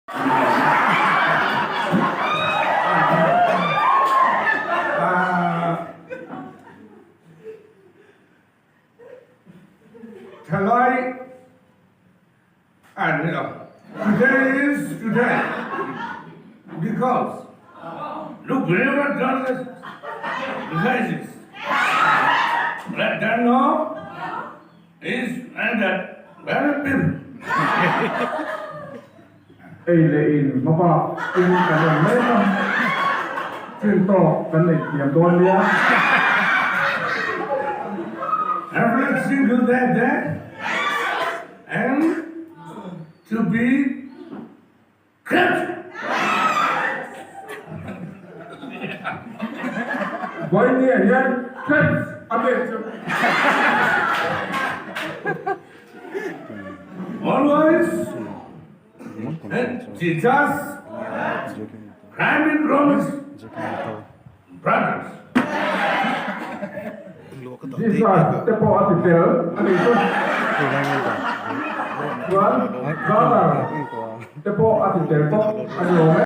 Tonight, and today is today because look, whenever journalists realizes let them know is and that very people. အိလေအိမပအင်းကတော့မဲတော့ကျင်းတော့ကနေပြန်တော်ရ Every single day and to be kept. ဘိုင်းနေရခက်အမေ Always and Jesus crime and promise brothers. ဒီစားတပေါ်အတေတယ်အနေဆိုဘာသာတပေါ်အတေတယ်ပေါ့အလို